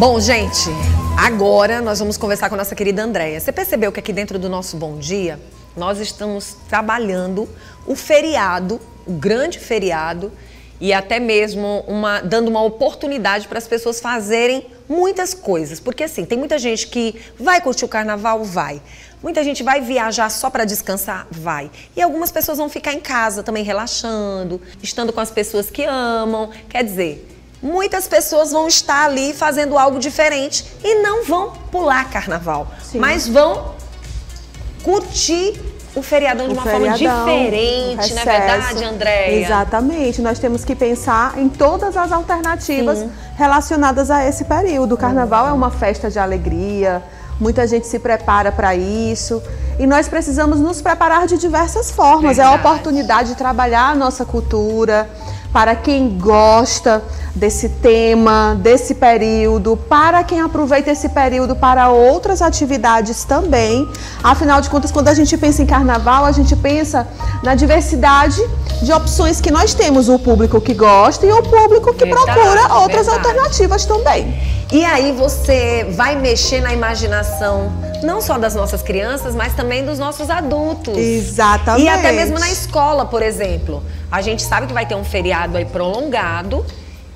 Bom, gente, agora nós vamos conversar com a nossa querida Andréia. Você percebeu que aqui dentro do nosso Bom Dia, nós estamos trabalhando o feriado, o grande feriado, e até mesmo dando uma oportunidade para as pessoas fazerem muitas coisas. Porque assim, tem muita gente que vai curtir o carnaval, vai. Muita gente vai viajar só para descansar, vai. E algumas pessoas vão ficar em casa também relaxando, estando com as pessoas que amam. Quer dizer, muitas pessoas vão estar ali fazendo algo diferente e não vão pular carnaval, sim, mas vão curtir o feriadão de uma forma diferente, não é verdade, Andréia? Exatamente. Nós temos que pensar em todas as alternativas relacionadas a esse período. O carnaval é uma festa de alegria, muita gente se prepara para isso e nós precisamos nos preparar de diversas formas. É a oportunidade de trabalhar a nossa cultura, para quem gosta desse tema, desse período, para quem aproveita esse período para outras atividades também. Afinal de contas, quando a gente pensa em carnaval, a gente pensa na diversidade de opções que nós temos, o público que gosta e o público que procura outras alternativas também. E aí você vai mexer na imaginação, não só das nossas crianças, mas também dos nossos adultos. Exatamente. E até mesmo na escola, por exemplo. A gente sabe que vai ter um feriado aí prolongado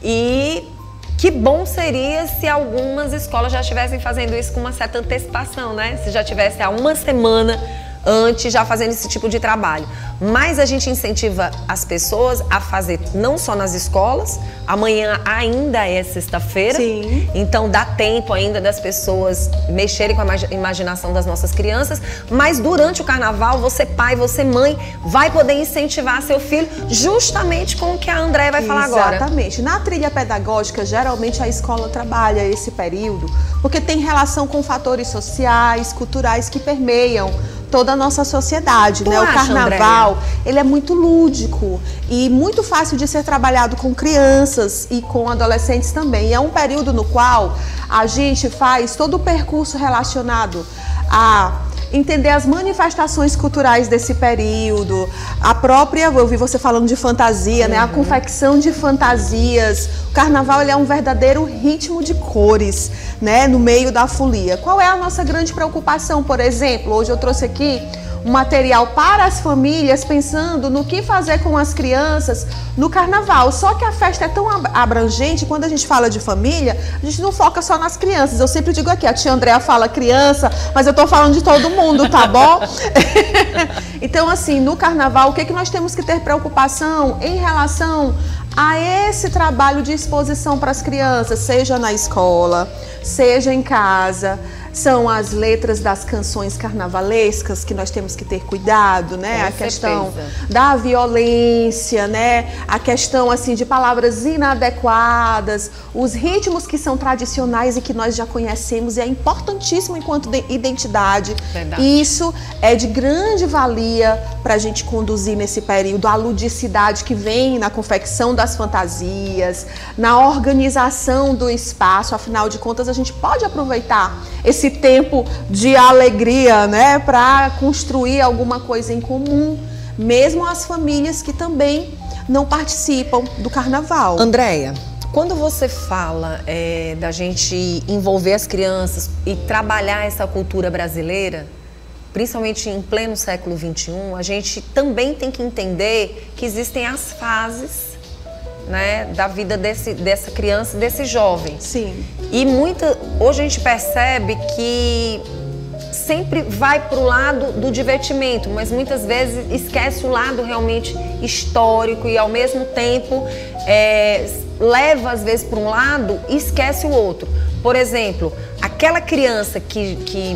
e que bom seria se algumas escolas já estivessem fazendo isso com uma certa antecipação, né? Se já tivesse há uma semana antes já fazendo esse tipo de trabalho. Mas a gente incentiva as pessoas a fazer não só nas escolas, amanhã ainda é sexta-feira, então dá tempo ainda das pessoas mexerem com a imaginação das nossas crianças, mas durante o carnaval, você pai, você mãe, vai poder incentivar seu filho justamente com o que a Andréia vai falar agora. Exatamente. Na trilha pedagógica, geralmente a escola trabalha esse período, porque tem relação com fatores sociais, culturais que permeiam toda a nossa sociedade, né? O carnaval, ele é muito lúdico e muito fácil de ser trabalhado com crianças e com adolescentes também. E é um período no qual a gente faz todo o percurso relacionado a entender as manifestações culturais desse período, a própria, eu ouvi você falando de fantasia, né? A confecção de fantasias. O carnaval, ele é um verdadeiro ritmo de cores, né? No meio da folia. Qual é a nossa grande preocupação, por exemplo? Hoje eu trouxe aqui um material para as famílias, pensando no que fazer com as crianças no carnaval. Só que a festa é tão abrangente, quando a gente fala de família, a gente não foca só nas crianças. Eu sempre digo aqui, a tia Andréia fala criança, mas eu tô falando de todo mundo, tá bom? Então, assim, no carnaval, o que nós temos que ter preocupação em relação a esse trabalho de exposição para as crianças, seja na escola, seja em casa? São as letras das canções carnavalescas que nós temos que ter cuidado, né? A questão da violência, né? A questão, assim, de palavras inadequadas, os ritmos que são tradicionais e que nós já conhecemos, e é importantíssimo enquanto identidade. Isso é de grande valia para a gente conduzir nesse período, a ludicidade que vem na confecção das fantasias, na organização do espaço. Afinal de contas, a gente pode aproveitar esse tempo de alegria, né, para construir alguma coisa em comum, mesmo as famílias que também não participam do carnaval. Andréia, quando você fala da gente envolver as crianças e trabalhar essa cultura brasileira, principalmente em pleno século XXI, a gente também tem que entender que existem as fases, né, da vida dessa criança, desse jovem. Sim. E hoje a gente percebe que sempre vai para o lado do divertimento, mas muitas vezes esquece o lado realmente histórico e ao mesmo tempo leva às vezes para um lado e esquece o outro. Por exemplo, aquela criança que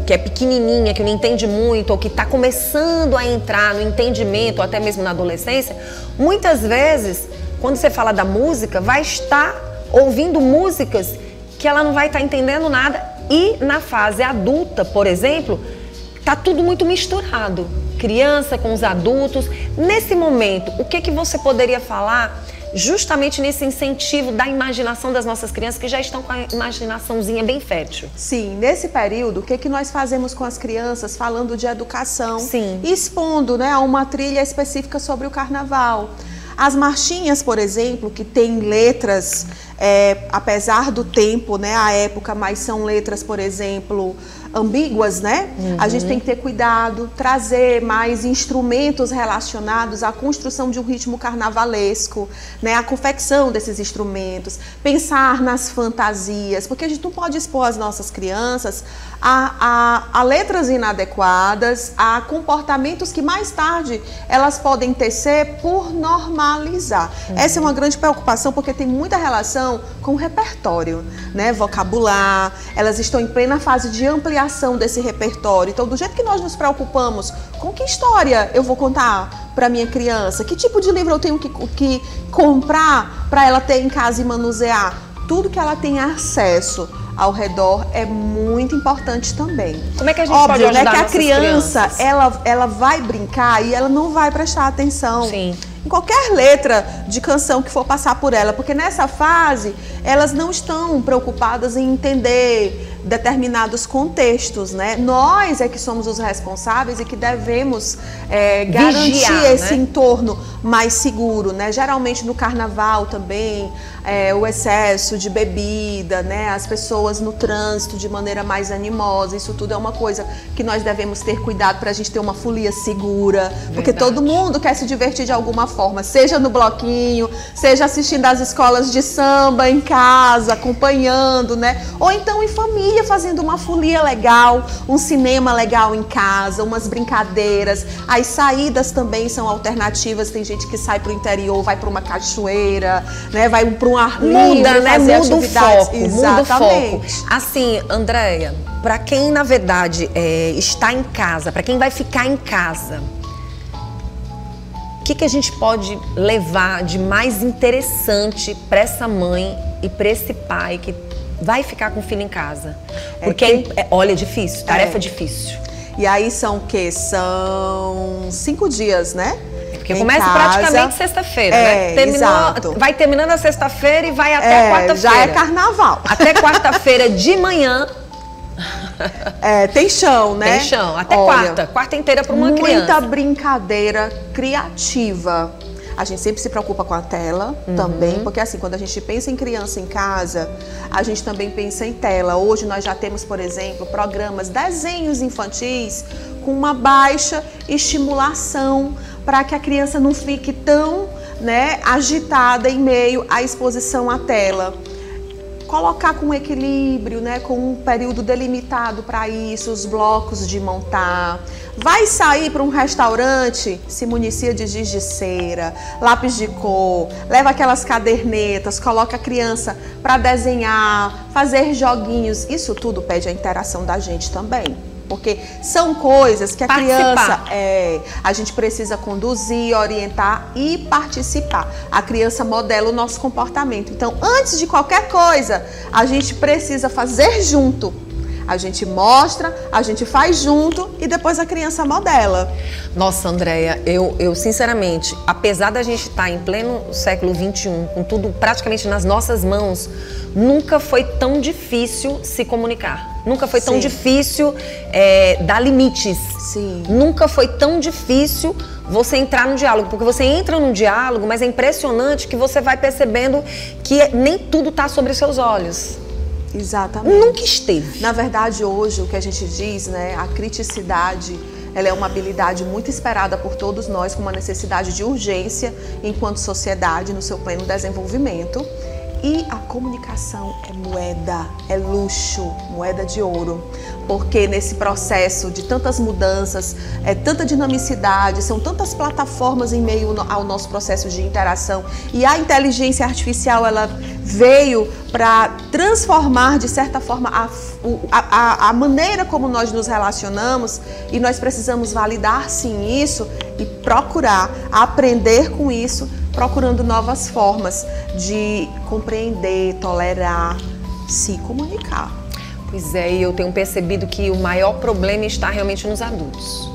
é pequenininha, que não entende muito, ou que está começando a entrar no entendimento, ou até mesmo na adolescência, muitas vezes, quando você fala da música, vai estar ouvindo músicas que ela não vai estar entendendo nada. E na fase adulta, por exemplo, tá tudo muito misturado. Criança com os adultos. Nesse momento, o que você poderia falar justamente nesse incentivo da imaginação das nossas crianças que já estão com a imaginaçãozinha bem fértil? Sim, nesse período, o que nós fazemos com as crianças falando de educação? Sim. Expondo, né, a uma trilha específica sobre o carnaval. As marchinhas, por exemplo, que tem letras apesar do tempo, né, a época, mas são letras, por exemplo, ambíguas, né? A gente tem que ter cuidado, trazer mais instrumentos relacionados à construção de um ritmo carnavalesco, né? A confecção desses instrumentos, pensar nas fantasias, porque a gente não pode expor as nossas crianças a letras inadequadas, a comportamentos que mais tarde elas podem tecer por normalizar. Essa é uma grande preocupação, porque tem muita relação com o repertório, né? Vocabular, elas estão em plena fase de ampliação desse repertório. Então, do jeito que nós nos preocupamos com que história eu vou contar para minha criança, que tipo de livro eu tenho que comprar para ela ter em casa e manusear, tudo que ela tem acesso ao redor é muito importante também. Como é que a gente pode ajudar, né, que a criança, crianças? ela vai brincar e ela não vai prestar atenção. Sim. Em qualquer letra de canção que for passar por ela, porque nessa fase elas não estão preocupadas em entender determinados contextos, né? Nós é que somos os responsáveis e que devemos garantir vigiar, esse né? entorno mais seguro, né? Geralmente no carnaval também, o excesso de bebida, né? As pessoas no trânsito de maneira mais animosa, isso tudo é uma coisa que nós devemos ter cuidado para a gente ter uma folia segura, porque todo mundo quer se divertir de alguma forma, seja no bloquinho, seja assistindo às escolas de samba em casa, acompanhando, né? Ou então em família, fazendo uma folia legal, um cinema legal em casa, umas brincadeiras. As saídas também são alternativas, tem gente que sai para o interior, vai para uma cachoeira, né? Vai para um ar livre, né? Muda o foco. Exatamente. Muda o foco. Assim, Andréia, para quem na verdade está em casa, para quem vai ficar em casa, o que a gente pode levar de mais interessante para essa mãe e para esse pai que vai ficar com o filho em casa? Porque, olha, é difícil, tarefa difícil. E aí são o quê? São 5 dias, né? Porque começa praticamente sexta-feira, né? Exato. Vai terminando a sexta-feira e vai até a quarta-feira. Já é carnaval. Até quarta-feira de manhã. Tem chão, né? Tem chão, até quarta inteira para uma criança. Muita brincadeira criativa. A gente sempre se preocupa com a tela também, porque assim, quando a gente pensa em criança em casa, a gente também pensa em tela. Hoje nós já temos, por exemplo, programas, desenhos infantis com uma baixa estimulação para que a criança não fique tão, né, agitada em meio à exposição à tela. Colocar com equilíbrio, né, com um período delimitado para isso, os blocos de montar. Vai sair para um restaurante, se municia de giz de cera, lápis de cor, leva aquelas cadernetas, coloca a criança para desenhar, fazer joguinhos. Isso tudo pede a interação da gente também. Porque são coisas que a criança a gente precisa conduzir, orientar e participar. A criança modela o nosso comportamento. Então, antes de qualquer coisa, a gente precisa fazer junto. A gente mostra, a gente faz junto e depois a criança modela. Nossa, Andréia, eu sinceramente, apesar da gente estar em pleno século XXI, com tudo praticamente nas nossas mãos, nunca foi tão difícil se comunicar. Nunca foi tão difícil dar limites. Sim. Nunca foi tão difícil você entrar no diálogo, porque você entra num diálogo, mas é impressionante que você vai percebendo que nem tudo está sobre seus olhos. Exatamente. Nunca esteve. Na verdade, hoje, o que a gente diz, né, a criticidade, ela é uma habilidade muito esperada por todos nós, com uma necessidade de urgência enquanto sociedade no seu pleno desenvolvimento. E a comunicação é moeda, é luxo, moeda de ouro. Porque nesse processo de tantas mudanças, tanta dinamicidade, são tantas plataformas em meio ao nosso processo de interação. E a inteligência artificial, ela veio para transformar, de certa forma, a maneira como nós nos relacionamos. E nós precisamos validar, sim, isso e procurar aprender com isso, procurando novas formas de compreender, tolerar, se comunicar. Pois é, e eu tenho percebido que o maior problema está realmente nos adultos.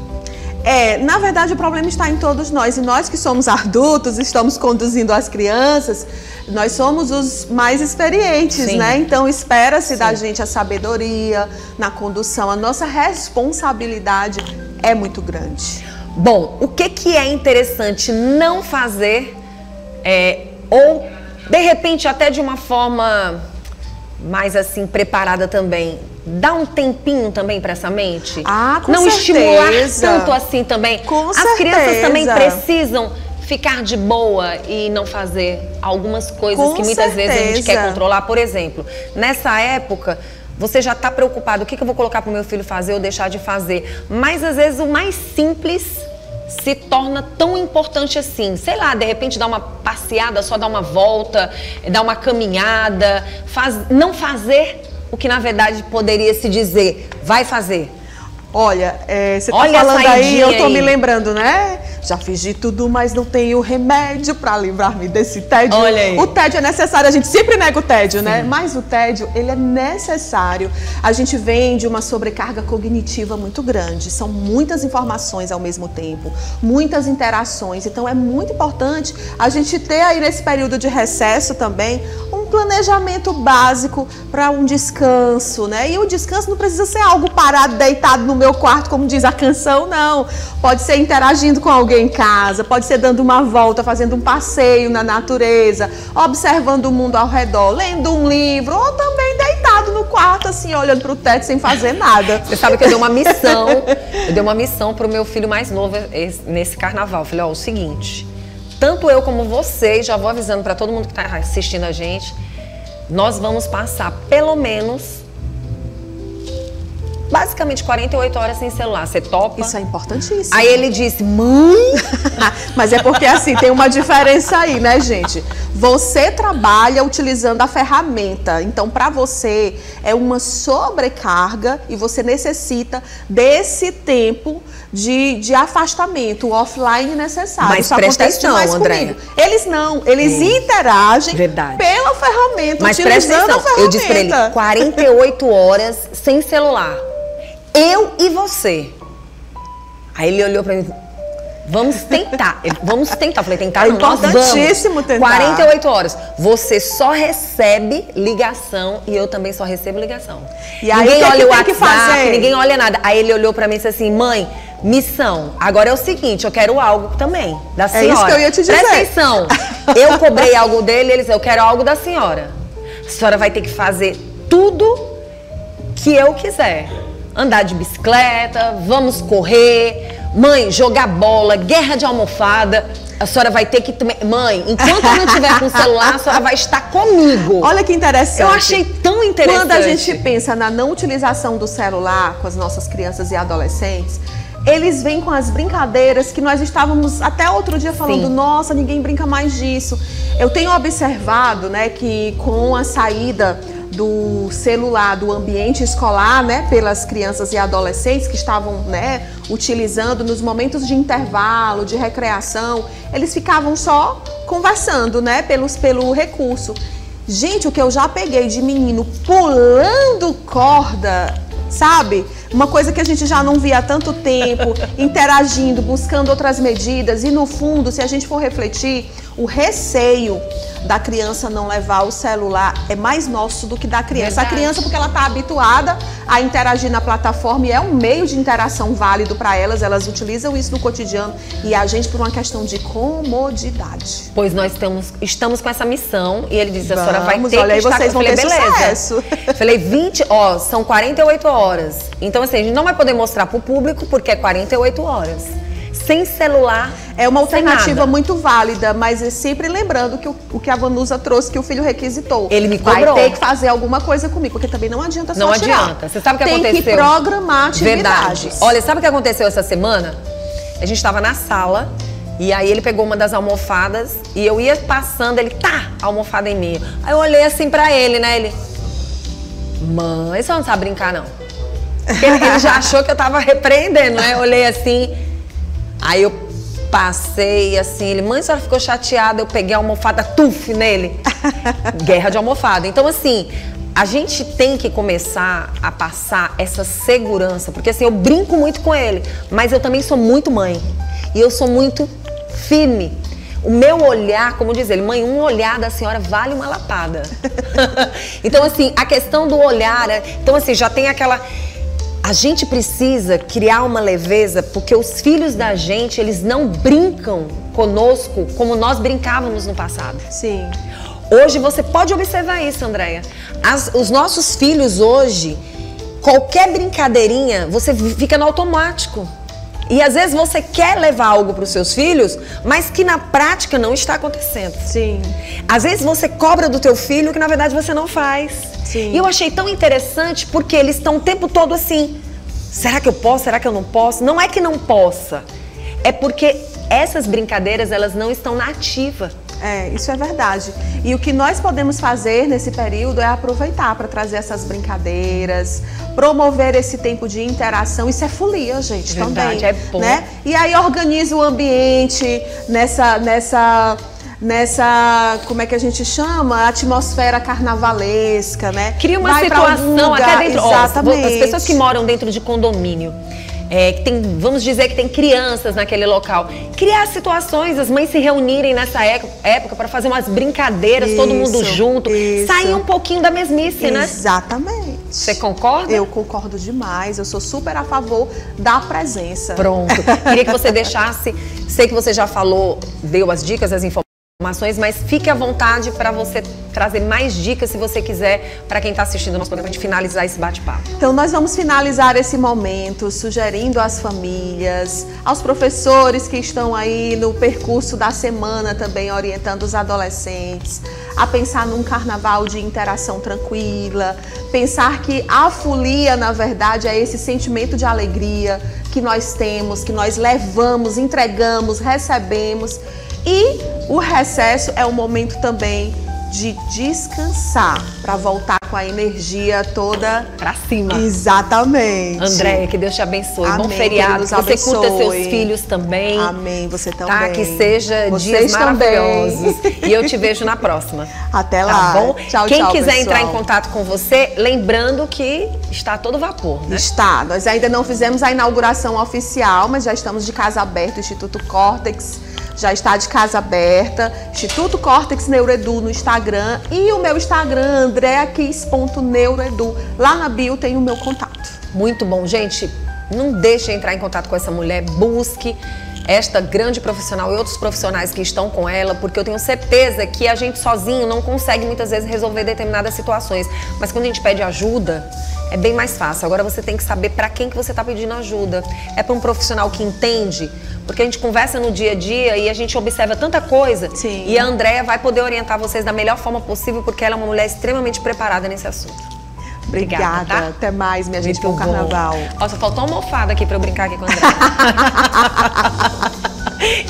Na verdade, o problema está em todos nós. E nós que somos adultos, estamos conduzindo as crianças, nós somos os mais experientes, né? Então, espera-se da gente a sabedoria na condução. A nossa responsabilidade é muito grande. Bom, o que é interessante não fazer ou De repente, até de uma forma mais assim, preparada também, dá um tempinho também para essa mente? Com não certeza. Estimular tanto assim também. Com As certeza. crianças também precisam ficar de boa e não fazer algumas coisas que muitas vezes a gente quer controlar. Por exemplo, nessa época, você já está preocupado, o que eu vou colocar para o meu filho fazer ou deixar de fazer? Mas às vezes o mais simples se torna tão importante assim. Sei lá, de repente dar uma passeada, só dar uma volta, dar uma caminhada, não fazer o que na verdade poderia se dizer, vai fazer. Olha, você tá falando aí, eu tô me lembrando, né? Já fiz de tudo, mas não tenho remédio pra livrar-me desse tédio. Olha aí. O tédio é necessário, a gente sempre nega o tédio, né? Mas o tédio, ele é necessário. A gente vem de uma sobrecarga cognitiva muito grande. São muitas informações ao mesmo tempo, muitas interações. Então é muito importante a gente ter aí nesse período de recesso também um planejamento básico para um descanso, né? E o descanso não precisa ser algo parado, deitado no meu quarto, como diz a canção, não. Pode ser interagindo com alguém em casa, pode ser dando uma volta, fazendo um passeio na natureza, observando o mundo ao redor, lendo um livro, ou também deitado no quarto, assim, olhando para o teto sem fazer nada. Você sabe que eu dei uma missão para o meu filho mais novo nesse carnaval. Eu falei, ó, o seguinte, tanto eu como você, já vou avisando para todo mundo que está assistindo a gente, nós vamos passar pelo menos basicamente 48 horas sem celular. Você topa? Isso é importantíssimo. Aí ele disse, mãe... Mas é porque assim, tem uma diferença aí, né, gente? Você trabalha utilizando a ferramenta. Então, para você, é uma sobrecarga e você necessita desse tempo de afastamento, o offline necessário. Mas isso presta acontece atenção, demais Andréia. comigo. Eles não, eles interagem pela ferramenta, mas utilizando a ferramenta. Eu disse pra ele, 48 horas sem celular. Eu e você. Aí ele olhou pra mim, vamos tentar. Vamos tentar. Eu falei, tentar não, nós vamos. É importantíssimo tentar. 48 horas. Você só recebe ligação e eu também só recebo ligação. E aí, ninguém olha o WhatsApp, ninguém olha nada. Aí ele olhou pra mim e disse assim, mãe, missão. Agora é o seguinte, eu quero algo também da senhora. É isso que eu ia te dizer. Presta atenção. Eu cobrei algo dele, ele disse, eu quero algo da senhora. A senhora vai ter que fazer tudo que eu quiser. Andar de bicicleta, vamos correr, mãe, jogar bola, guerra de almofada. A senhora vai ter que... Mãe, enquanto eu não estiver com o celular, a senhora vai estar comigo. Olha que interessante. Eu achei tão interessante. Quando a gente pensa na não utilização do celular com as nossas crianças e adolescentes, eles vêm com as brincadeiras que nós estávamos até outro dia falando, nossa, ninguém brinca mais disso. Eu tenho observado, né, que com a saída do celular, do ambiente escolar, né, pelas crianças e adolescentes que estavam, né, utilizando nos momentos de intervalo, de recreação, eles ficavam só conversando, né, pelo recurso. Gente, o que eu já peguei de menino pulando corda, sabe? Uma coisa que a gente já não via há tanto tempo, interagindo, buscando outras medidas e no fundo, se a gente for refletir, o receio da criança não levar o celular é mais nosso do que da criança. Verdade. A criança, porque ela está habituada a interagir na plataforma e é um meio de interação válido para elas utilizam isso no cotidiano e a gente por uma questão de comodidade. Pois nós estamos com essa missão e ele disse, a senhora vai ter olha, que estar vocês com... vão ter beleza. sucesso. Falei, são 48 horas. Então assim, a gente não vai poder mostrar para o público porque é 48 horas. Sem celular, é uma alternativa muito válida, mas é sempre lembrando que o que a Vanusa trouxe, que o filho requisitou. Ele me cobrou. Vai ter que fazer alguma coisa comigo, porque também não adianta só Não tirar. adianta. Você sabe o que aconteceu? Tem que programar atividades. Verdade. Olha, sabe o que aconteceu essa semana? A gente estava na sala e aí ele pegou uma das almofadas e eu ia passando, ele, a almofada em mim. Aí eu olhei assim pra ele, né? Ele, mãe, você não sabe brincar, não. Ele já achou que eu tava repreendendo, né? Eu olhei assim... Aí eu passei assim, ele, mãe, a senhora ficou chateada, eu peguei a almofada, nele. Guerra de almofada. Então, assim, a gente tem que começar a passar essa segurança, porque assim, eu brinco muito com ele, mas eu também sou muito mãe. E eu sou muito firme. O meu olhar, como diz ele, mãe, um olhar da senhora vale uma lapada. Então, assim, a questão do olhar, então assim, já tem aquela... A gente precisa criar uma leveza, porque os filhos da gente, eles não brincam conosco como nós brincávamos no passado. Sim. Hoje você pode observar isso, Andréia. Os nossos filhos hoje, qualquer brincadeirinha, você fica no automático. E às vezes você quer levar algo para os seus filhos, mas que na prática não está acontecendo. Sim. Às vezes você cobra do teu filho que na verdade você não faz. Sim. E eu achei tão interessante porque eles estão o tempo todo assim, será que eu posso? Será que eu não posso? Não é que não possa, é porque essas brincadeiras elas não estão na ativa. Isso é verdade. E o que nós podemos fazer nesse período é aproveitar para trazer essas brincadeiras, promover esse tempo de interação. Isso é folia, gente, verdade, também. É bom. Né? E aí organiza o ambiente nessa, como é que a gente chama? Atmosfera carnavalesca, né? Cria uma situação até dentro. Exatamente. As pessoas que moram dentro de condomínio, que tem, vamos dizer que tem crianças naquele local, criar situações, as mães se reunirem nessa época para fazer umas brincadeiras, todo mundo junto, sair um pouquinho da mesmice, né? Exatamente. Você concorda? Eu concordo demais, eu sou super a favor da presença. Pronto. Queria que você deixasse, sei que você já falou, deu as dicas, as informações, mas fique à vontade para você trazer mais dicas, se você quiser, para quem está assistindo o nosso programa, de finalizar esse bate-papo. Então, nós vamos finalizar esse momento sugerindo às famílias, aos professores que estão aí no percurso da semana também, orientando os adolescentes, a pensar num carnaval de interação tranquila, pensar que a folia, na verdade, é esse sentimento de alegria que nós temos, que nós levamos, entregamos, recebemos. E o recesso é um momento também de descansar, para voltar com a energia toda pra cima. Exatamente. Andréia, que Deus te abençoe. Amém, bom feriado. Que você curta seus filhos também. Amém, você também. Tá? Que seja dias maravilhosos. E eu te vejo na próxima. Até lá. Tá bom? Tchau, Quem tchau, quiser pessoal. entrar em contato com você, lembrando que está a todo vapor, né? Está. Nós ainda não fizemos a inauguração oficial, mas já estamos de casa aberta, o Instituto Córtex já está de casa aberta, Instituto Córtex Neuroedu no Instagram e o meu Instagram, andreakis.neuroedu. Lá na bio tem o meu contato. Muito bom, gente. Não deixe de entrar em contato com essa mulher, busque esta grande profissional e outros profissionais que estão com ela, porque eu tenho certeza que a gente sozinho não consegue muitas vezes resolver determinadas situações, mas quando a gente pede ajuda, é bem mais fácil. Agora você tem que saber para quem que você está pedindo ajuda. É para um profissional que entende, porque a gente conversa no dia a dia e a gente observa tanta coisa. Sim. E a Andréia vai poder orientar vocês da melhor forma possível, porque ela é uma mulher extremamente preparada nesse assunto. Obrigada, tá? Até mais, minha gente, Muito bom carnaval. Nossa, faltou uma almofada aqui pra eu brincar aqui com a Andréia.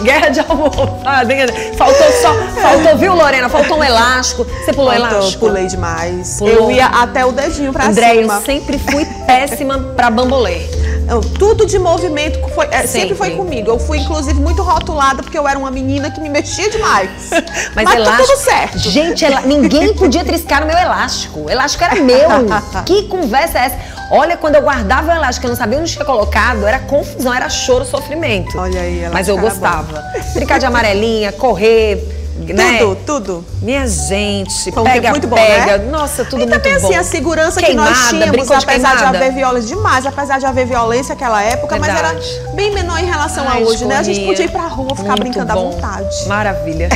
Guerra de almofada, hein? Faltou, viu, Lorena? Faltou um elástico. Você pulou elástico? Pulei demais. Pulou. Eu ia até o dedinho pra Andréia, cima. eu sempre fui péssima pra bambolê. Tudo de movimento sempre foi comigo. Eu fui, inclusive, muito rotulada porque eu era uma menina que me mexia demais. Mas elástico, tá tudo certo. Gente, ninguém podia triscar no meu elástico. O elástico era meu. Que conversa é essa? Olha, quando eu guardava o elástico, eu não sabia onde tinha colocado, era confusão, era choro, sofrimento. Olha aí, mas eu gostava. Brincar de amarelinha, correr, né? Tudo. Minha gente, foi pega, muito bom, pega. Né? Nossa, tudo e muito também, bom. Assim, a segurança queimada, que nós tínhamos, apesar de haver violência demais, apesar de haver violência naquela época, verdade. Mas era bem menor em relação a hoje, né? A gente podia ir pra rua, ficar brincando à vontade. Maravilha.